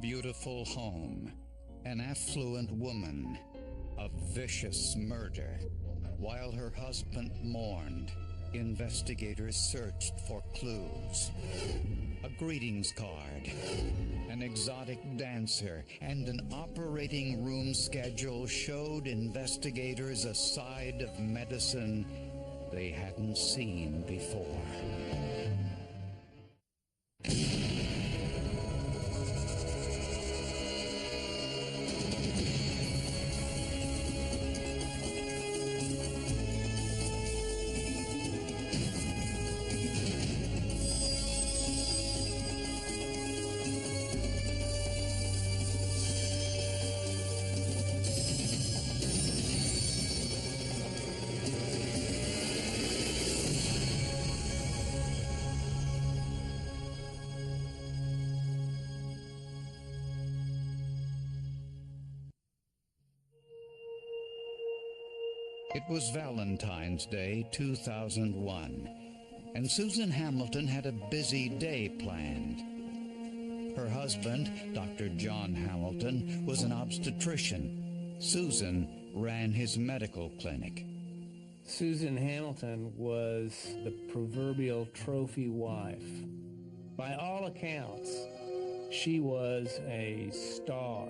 beautiful home, an affluent woman, a vicious murder. While her husband mourned, investigators searched for clues. A greetings card, an exotic dancer, and an operating room schedule showed investigators a side of medicine they hadn't seen before. It was Valentine's Day, 2001, and Susan Hamilton had a busy day planned. Her husband, Dr. John Hamilton, was an obstetrician. Susan ran his medical clinic. Susan Hamilton was the proverbial trophy wife. By all accounts, she was a star,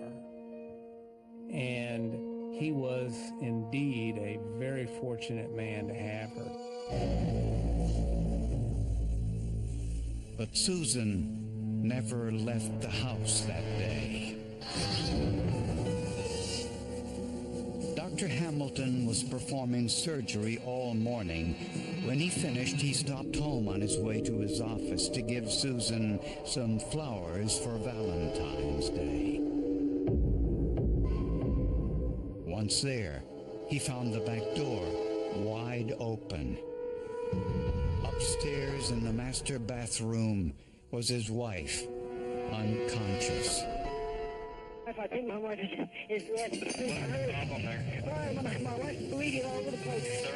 and he was indeed a very fortunate man to have her. But Susan never left the house that day. Dr. Hamilton was performing surgery all morning. When he finished, he stopped home on his way to his office to give Susan some flowers for Valentine's Day. Once there, he found the back door wide open. Upstairs in the master bathroom was his wife, unconscious. I think my wife is my wife's bleeding all over the place.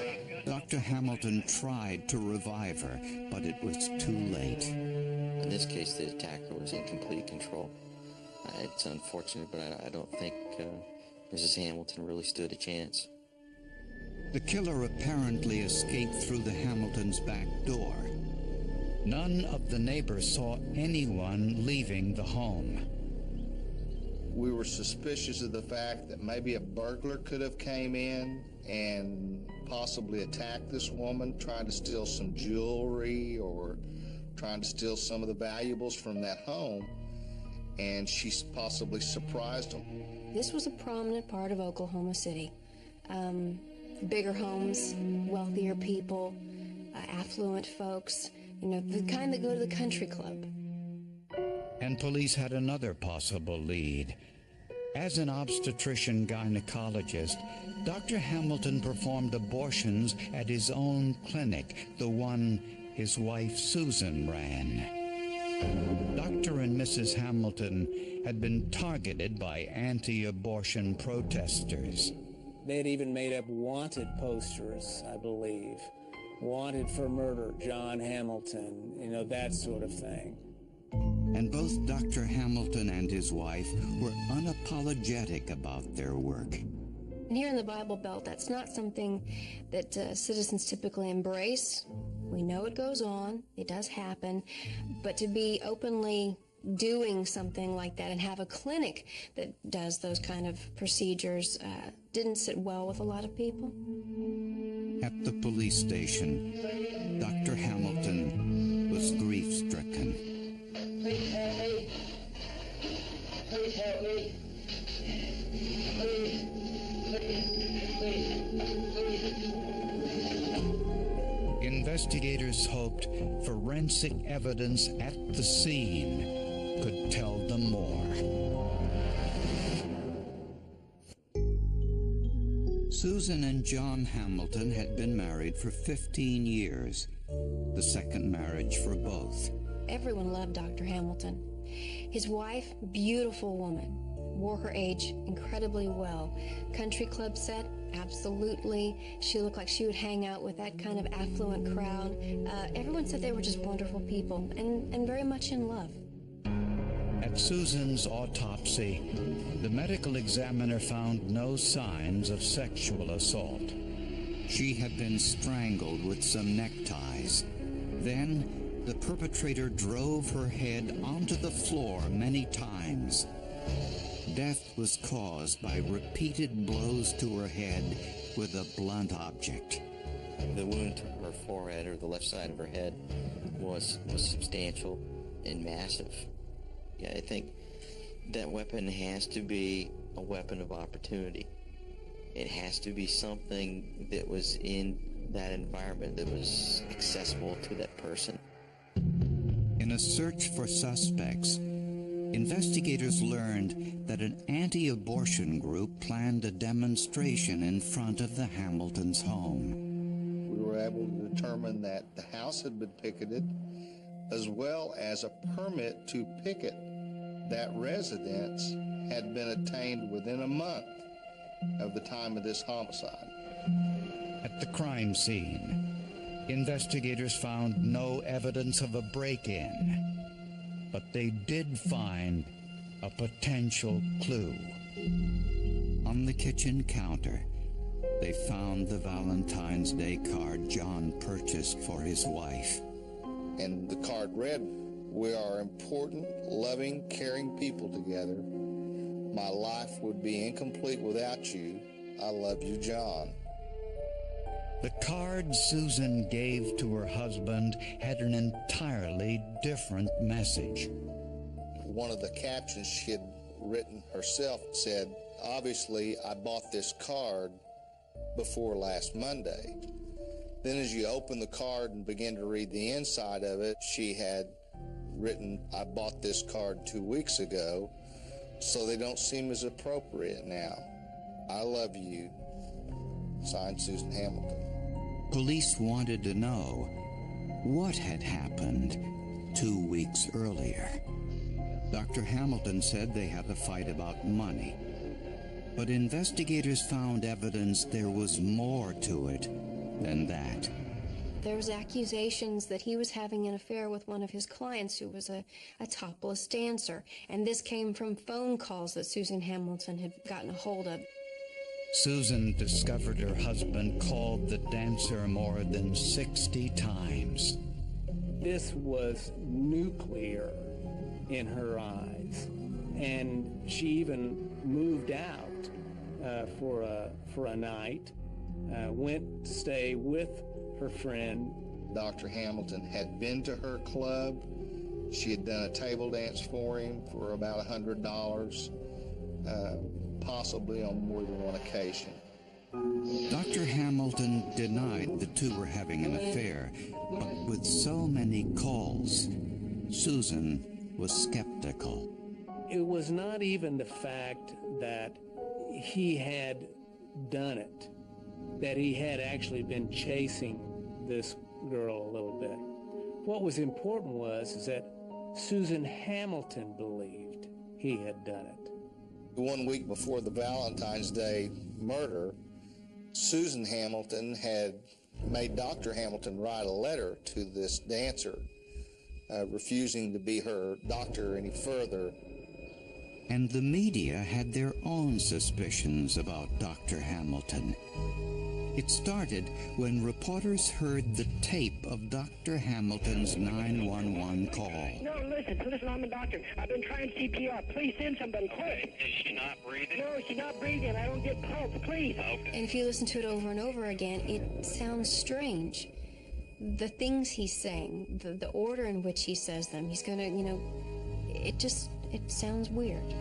Dr. Hamilton tried to revive her, but it was too late. In this case, the attacker was in complete control. It's unfortunate, but I don't think Mrs. Hamilton really stood a chance. The killer apparently escaped through the Hamiltons' back door. None of the neighbors saw anyone leaving the home. We were suspicious of the fact that maybe a burglar could have came in and possibly attacked this woman, trying to steal some jewelry or trying to steal some of the valuables from that home, and she possibly surprised them. This was a prominent part of Oklahoma City. Bigger homes, wealthier people, affluent folks, the kind that go to the country club. And police had another possible lead. As an obstetrician gynecologist, Dr. Hamilton performed abortions at his own clinic, the one his wife Susan ran. Dr. and Mrs. Hamilton had been targeted by anti-abortion protesters. They had even made up wanted posters, I believe. Wanted for murder, John Hamilton, that sort of thing. And both Dr. Hamilton and his wife were unapologetic about their work. And here in the Bible Belt, that's not something that citizens typically embrace. We know it goes on, it does happen, but to be openly doing something like that and have a clinic that does those kind of procedures didn't sit well with a lot of people. At the police station, Dr. Hamilton was grief-stricken. Please help me. Please help me. Please. Investigators hoped forensic evidence at the scene could tell them more. Susan and John Hamilton had been married for 15 years, the second marriage for both. Everyone loved Dr. Hamilton. His wife, beautiful woman, wore her age incredibly well. Country club set, absolutely. She looked like she would hang out with that kind of affluent crowd. Everyone said they were just wonderful people and very much in love. At At Susan's autopsy, the medical examiner found no signs of sexual assault. She had been strangled with some neckties. Then, the perpetrator drove her head onto the floor many times. Death was caused by repeated blows to her head with a blunt object. The wound to her forehead, or the left side of her head, was substantial and massive. Yeah, I think that weapon has to be a weapon of opportunity. It has to be something that was in that environment, that was accessible to that person. In a search for suspects, investigators learned that an anti-abortion group planned a demonstration in front of the Hamiltons' home. We were able to determine that the house had been picketed, as well as a permit to picket that residence had been obtained within a month of the time of this homicide. At the crime scene, investigators found no evidence of a break-in, but they did find a potential clue. On the kitchen counter, they found the Valentine's Day card John purchased for his wife. And the card read, "We are important, loving, caring people together. My life would be incomplete without you. I love you, John." The card Susan gave to her husband had an entirely different message. One of the captions she had written herself said, "Obviously, I bought this card before last Monday." Then as you open the card and begin to read the inside of it, she had written, "I bought this card 2 weeks ago, so they don't seem as appropriate now. I love you." Signed, Susan Hamilton. Police wanted to know what had happened 2 weeks earlier. Dr. Hamilton said they had a fight about money, but investigators found evidence there was more to it than that. There's accusations that he was having an affair with one of his clients who was a topless dancer, and this came from phone calls that Susan Hamilton had gotten a hold of. Susan discovered her husband called the dancer more than 60 times. This was nuclear in her eyes, and she even moved out for a night, went to stay with her friend. Dr. Hamilton had been to her club. She had done a table dance for him for about $100, possibly on more than one occasion. Dr. Hamilton denied the two were having an affair, but with so many calls, Susan was skeptical. It was not even the fact that he had done it, that he had actually been chasing this girl a little bit. What was important is that Susan Hamilton believed he had done it. 1 week before the Valentine's Day murder, Susan Hamilton had made Dr. Hamilton write a letter to this dancer, refusing to be her doctor any further. And the media had their own suspicions about Dr. Hamilton. It started when reporters heard the tape of Dr. Hamilton's 911 call. No, listen, I'm a doctor. I've been trying CPR. Please send somebody quick. Is she not breathing? No, she's not breathing. I don't get pulse. Please. Okay. And if you listen to it over and over again, it sounds strange. The things he's saying, the order in which he says them, he's going to, it sounds weird.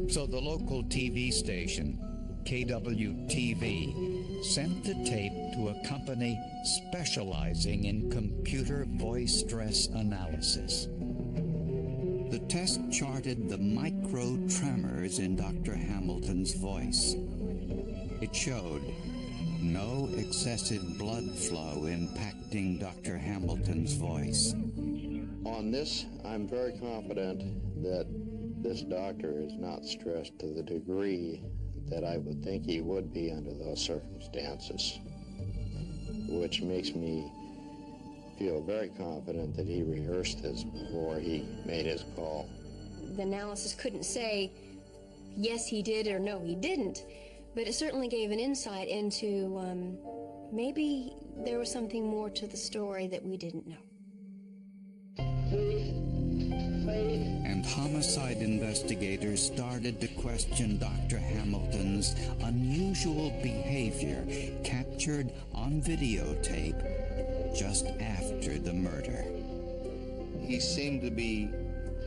So the local TV station, KWTV, sent the tape to a company specializing in computer voice stress analysis. The test charted the micro tremors in Dr. Hamilton's voice. It showed no excessive blood flow impacting Dr. Hamilton's voice. On this, I'm very confident that this doctor is not stressed to the degree that I would think he would be under those circumstances, which makes me feel very confident that he rehearsed this before he made his call. The analysis couldn't say, yes, he did, or no, he didn't, but it certainly gave an insight into maybe there was something more to the story that we didn't know. And homicide investigators started to question Dr. Hamilton's unusual behavior captured on videotape just after the murder. He seemed to be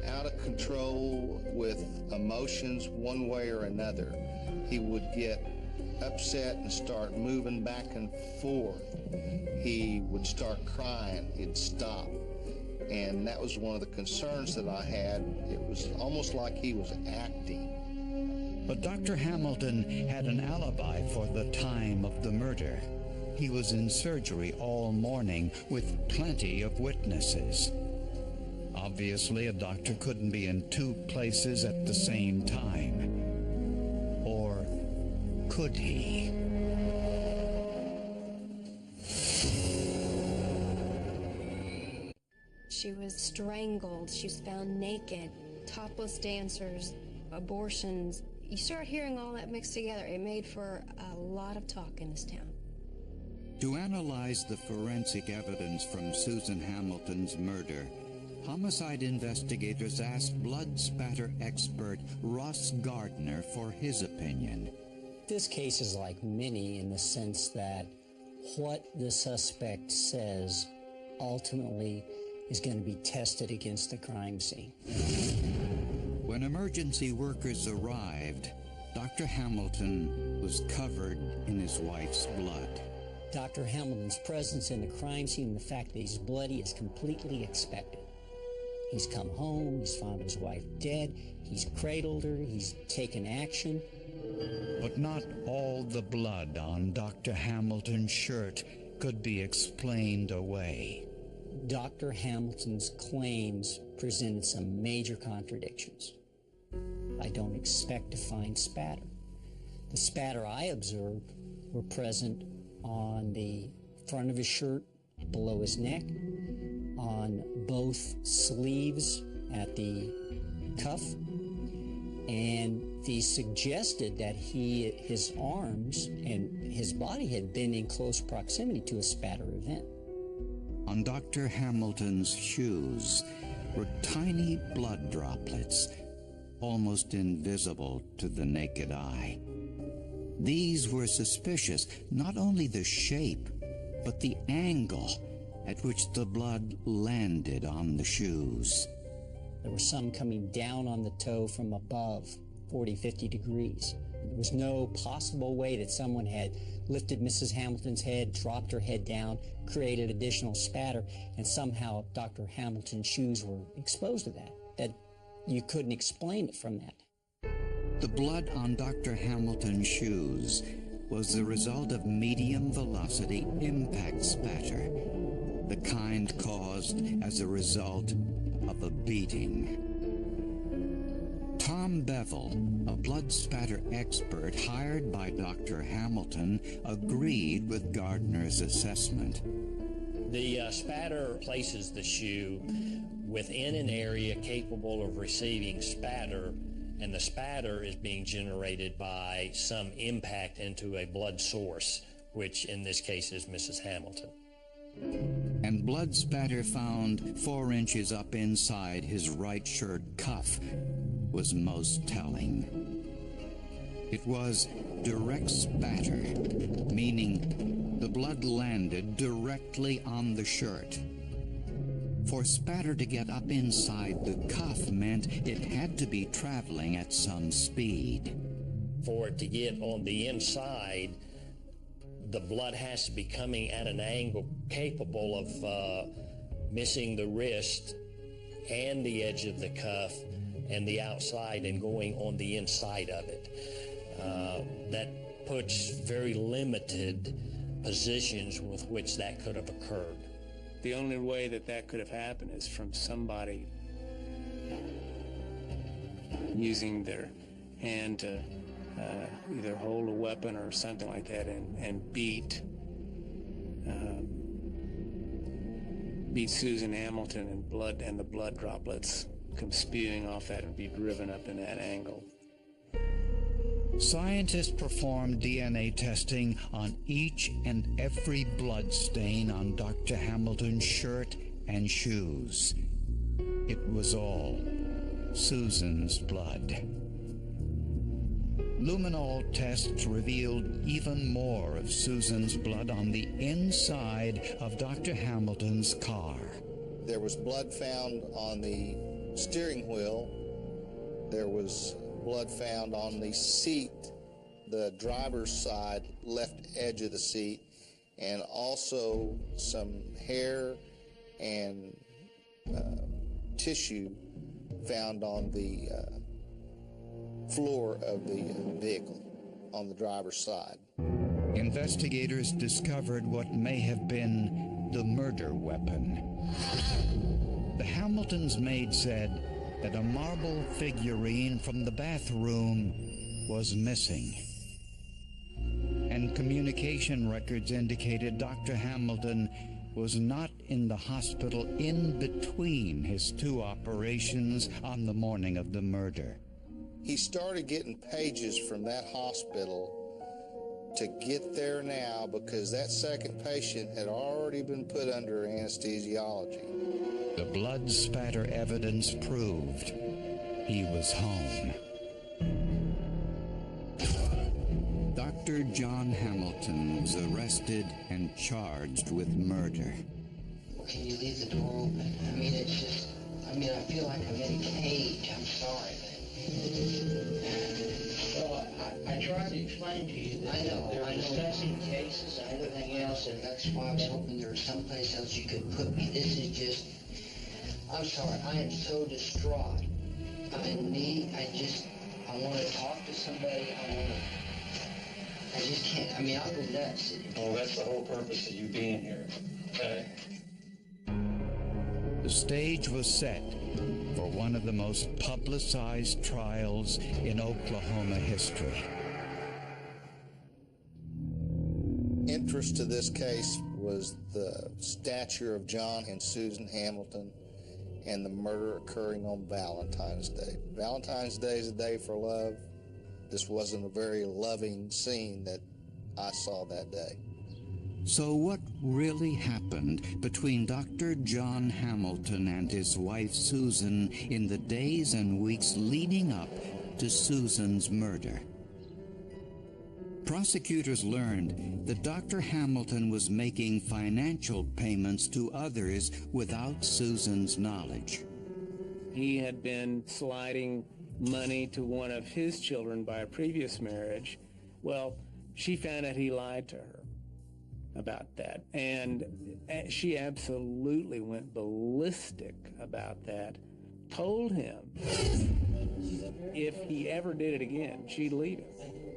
out of control with emotions one way or another. He would get upset and start moving back and forth. He would start crying. He'd stop. And that was one of the concerns that I had. It was almost like he was acting. But Dr. Hamilton had an alibi for the time of the murder. He was in surgery all morning with plenty of witnesses. Obviously, a doctor couldn't be in two places at the same time. Or could he? She was strangled. She was found naked. Topless dancers, abortions. You start hearing all that mixed together. It made for a lot of talk in this town. To analyze the forensic evidence from Susan Hamilton's murder, homicide investigators asked blood spatter expert Ross Gardner for his opinion. This case is like many in the sense that what the suspect says ultimately is going to be tested against the crime scene. When emergency workers arrived, Dr. Hamilton was covered in his wife's blood. Dr. Hamilton's presence in the crime scene and the fact that he's bloody is completely expected. He's come home, he's found his wife dead, he's cradled her, he's taken action. But not all the blood on Dr. Hamilton's shirt could be explained away. Dr. Hamilton's claims presented some major contradictions. I don't expect to find spatter. The spatter I observed were present on the front of his shirt, below his neck, on both sleeves at the cuff, and these suggested that his arms and his body had been in close proximity to a spatter event. On Dr. Hamilton's shoes were tiny blood droplets, almost invisible to the naked eye. These were suspicious, not only the shape, but the angle at which the blood landed on the shoes. There were some coming down on the toe from above, 40, 50 degrees. There was no possible way that someone had lifted Mrs. Hamilton's head, dropped her head down, created additional spatter, and somehow Dr. Hamilton's shoes were exposed to that you couldn't explain it from that. The blood on Dr. Hamilton's shoes was the result of medium-velocity impact spatter, the kind caused as a result of a beating. Tom Bevel, a blood spatter expert hired by Dr. Hamilton, agreed with Gardner's assessment. The spatter places the shoe within an area capable of receiving spatter, and the spatter is being generated by some impact into a blood source, which in this case is Mrs. Hamilton. And blood spatter found 4 inches up inside his right shirt cuff was most telling. It was direct spatter, meaning the blood landed directly on the shirt. For spatter to get up inside the cuff meant it had to be traveling at some speed. For it to get on the inside, the blood has to be coming at an angle capable of missing the wrist and the edge of the cuff and the outside and going on the inside of it. That puts very limited positions with which that could have occurred. The only way that could have happened is from somebody using their hand to either hold a weapon or something like that and beat be Susan Hamilton, and the blood droplets come spewing off that and be driven up in that angle. Scientists performed DNA testing on each and every blood stain on Dr. Hamilton's shirt and shoes. It was all Susan's blood. Luminol tests revealed even more of Susan's blood on the inside of Dr. Hamilton's car. There was blood found on the steering wheel. There was blood found on the seat, the driver's side left edge of the seat, and also some hair and tissue found on the floor of the vehicle on the driver's side. Investigators discovered what may have been the murder weapon. The Hamiltons' maid said that a marble figurine from the bathroom was missing. And communication records indicated Dr. Hamilton was not in the hospital in between his two operations on the morning of the murder. He started getting pages from that hospital to get there now because that second patient had already been put under anesthesiology. The blood spatter evidence proved he was home. Dr. John Hamilton was arrested and charged with murder. Can you leave the door open? I mean, it's just, I feel like I'm in a cage. I'm sorry, Well, I tried to explain to you that they're discussing cases and everything else, and that's why I was hoping there was someplace else you could put me. This is just, I'm sorry, I am so distraught. I'm in need. I want to talk to somebody. I just can't. I'll go nuts. Well, that's the whole purpose of you being here, okay? The stage was set for one of the most publicized trials in Oklahoma history. Interest to this case was the stature of John and Susan Hamilton and the murder occurring on Valentine's Day. Valentine's Day is a day for love. This wasn't a very loving scene that I saw that day. So what really happened between Dr. John Hamilton and his wife Susan in the days and weeks leading up to Susan's murder? Prosecutors learned that Dr. Hamilton was making financial payments to others without Susan's knowledge. He had been sliding money to one of his children by a previous marriage. Well, she found out he lied to her about that, and she absolutely went ballistic about that, told him if he ever did it again, she'd leave him.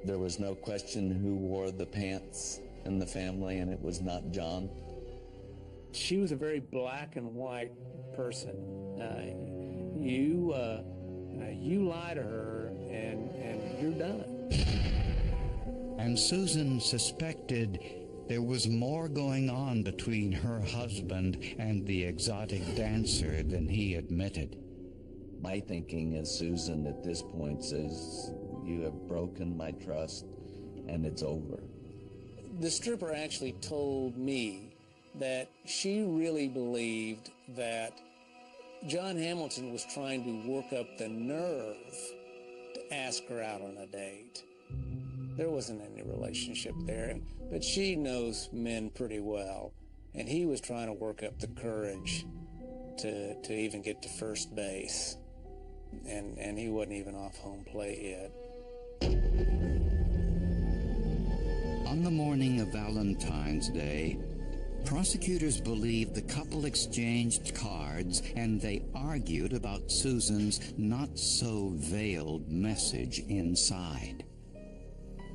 There was no question who wore the pants in the family, and it was not John. She was a very black and white person. You lie to her, and you're done. And Susan suspected there was more going on between her husband and the exotic dancer than he admitted. My thinking as Susan at this point says, you have broken my trust, and it's over. The stripper actually told me that she really believed that John Hamilton was trying to work up the nerve to ask her out on a date. There wasn't any relationship there, but she knows men pretty well, and he was trying to work up the courage to even get to first base, and he wasn't even off home plate yet. On the morning of Valentine's Day, prosecutors believed the couple exchanged cards and they argued about Susan's not-so-veiled message inside.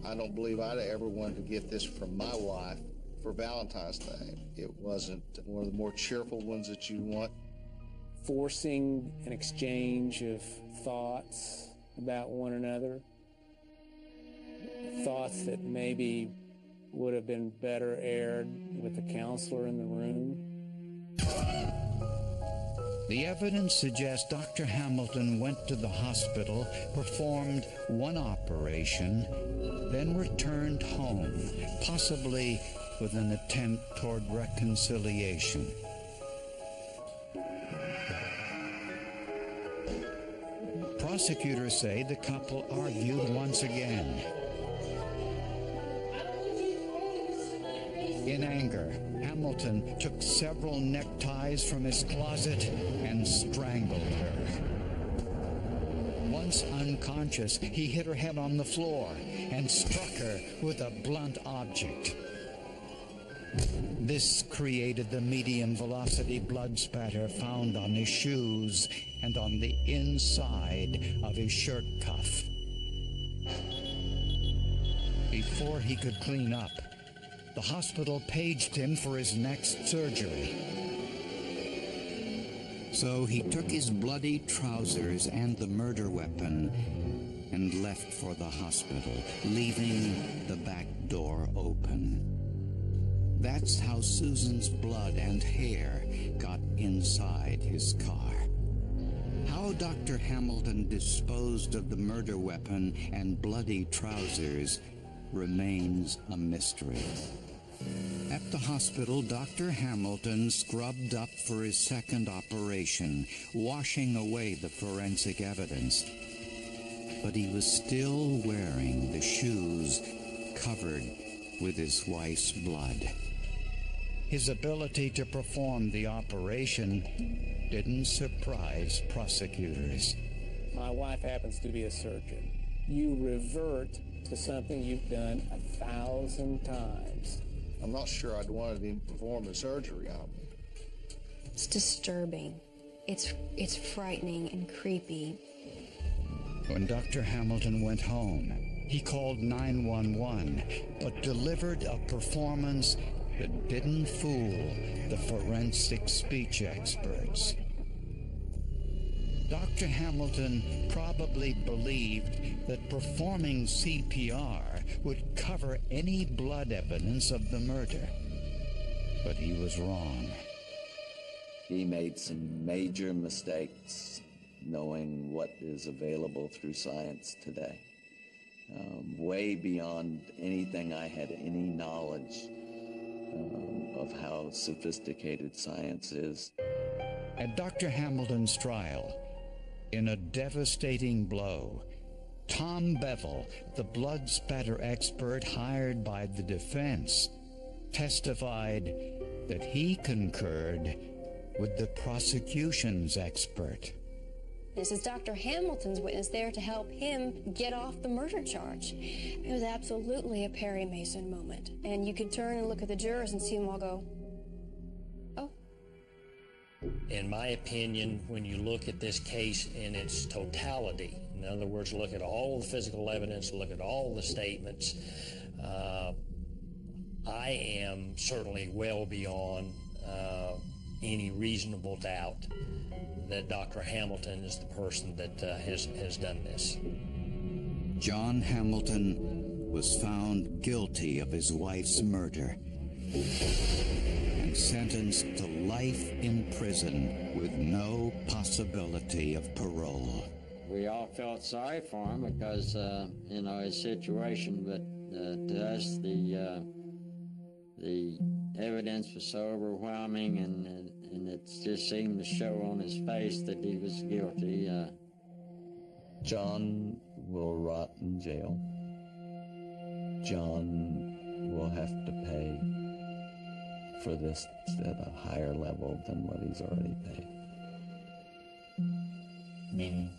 I don't believe I'd ever wanted to get this from my wife for Valentine's Day. It wasn't one of the more cheerful ones that you want. Forcing an exchange of thoughts about one another, thoughts that maybe would have been better aired with a counselor in the room. The evidence suggests Dr. Hamilton went to the hospital, performed one operation, then returned home, possibly with an attempt toward reconciliation. Prosecutors say the couple argued once again. In anger, Hamilton took several neckties from his closet and strangled her. Once unconscious, he hit her head on the floor and struck her with a blunt object. This created the medium-velocity blood spatter found on his shoes and on the inside of his shirt cuff. Before he could clean up, the hospital paged him for his next surgery. So he took his bloody trousers and the murder weapon and left for the hospital, leaving the back door open. That's how Susan's blood and hair got inside his car. How Dr. Hamilton disposed of the murder weapon and bloody trousers remains a mystery. At the hospital, Dr. Hamilton scrubbed up for his second operation, washing away the forensic evidence. But he was still wearing the shoes covered with his wife's blood. His ability to perform the operation didn't surprise prosecutors. My wife happens to be a surgeon. You revert to something you've done 1,000 times. I'm not sure I'd wanted him to perform the surgery on me. It's disturbing. It's frightening and creepy. When Dr. Hamilton went home, he called 911, but delivered a performance that didn't fool the forensic speech experts. Dr. Hamilton probably believed that performing CPR would cover any blood evidence of the murder. But he was wrong. He made some major mistakes knowing what is available through science today. Way beyond anything I had any knowledge of how sophisticated science is. At Dr. Hamilton's trial, in a devastating blow, Tom Bevel, the blood spatter expert hired by the defense, testified that he concurred with the prosecution's expert. This is Dr. Hamilton's witness there to help him get off the murder charge. It was absolutely a Perry Mason moment. And you could turn and look at the jurors and see them all go, oh. In my opinion, when you look at this case in its totality, in other words, look at all the physical evidence, look at all the statements, I am certainly well beyond any reasonable doubt that Dr. Hamilton is the person that has done this. John Hamilton was found guilty of his wife's murder and sentenced to life in prison with no possibility of parole. We all felt sorry for him because, his situation, but to us, the evidence was so overwhelming and it just seemed to show on his face that he was guilty. John will rot in jail. John will have to pay for this at a higher level than what he's already paid. Meaning?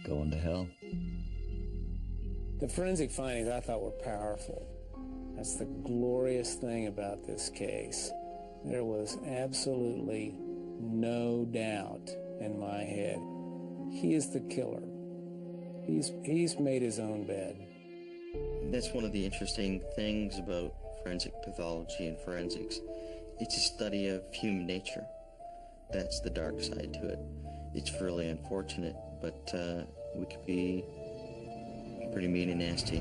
Going to hell. The forensic findings I thought were powerful. That's the glorious thing about this case. There was absolutely no doubt in my head. He is the killer. He's made his own bed. That's one of the interesting things about forensic pathology and forensics. It's a study of human nature. That's the dark side to it. It's really unfortunate, but we could be pretty mean and nasty.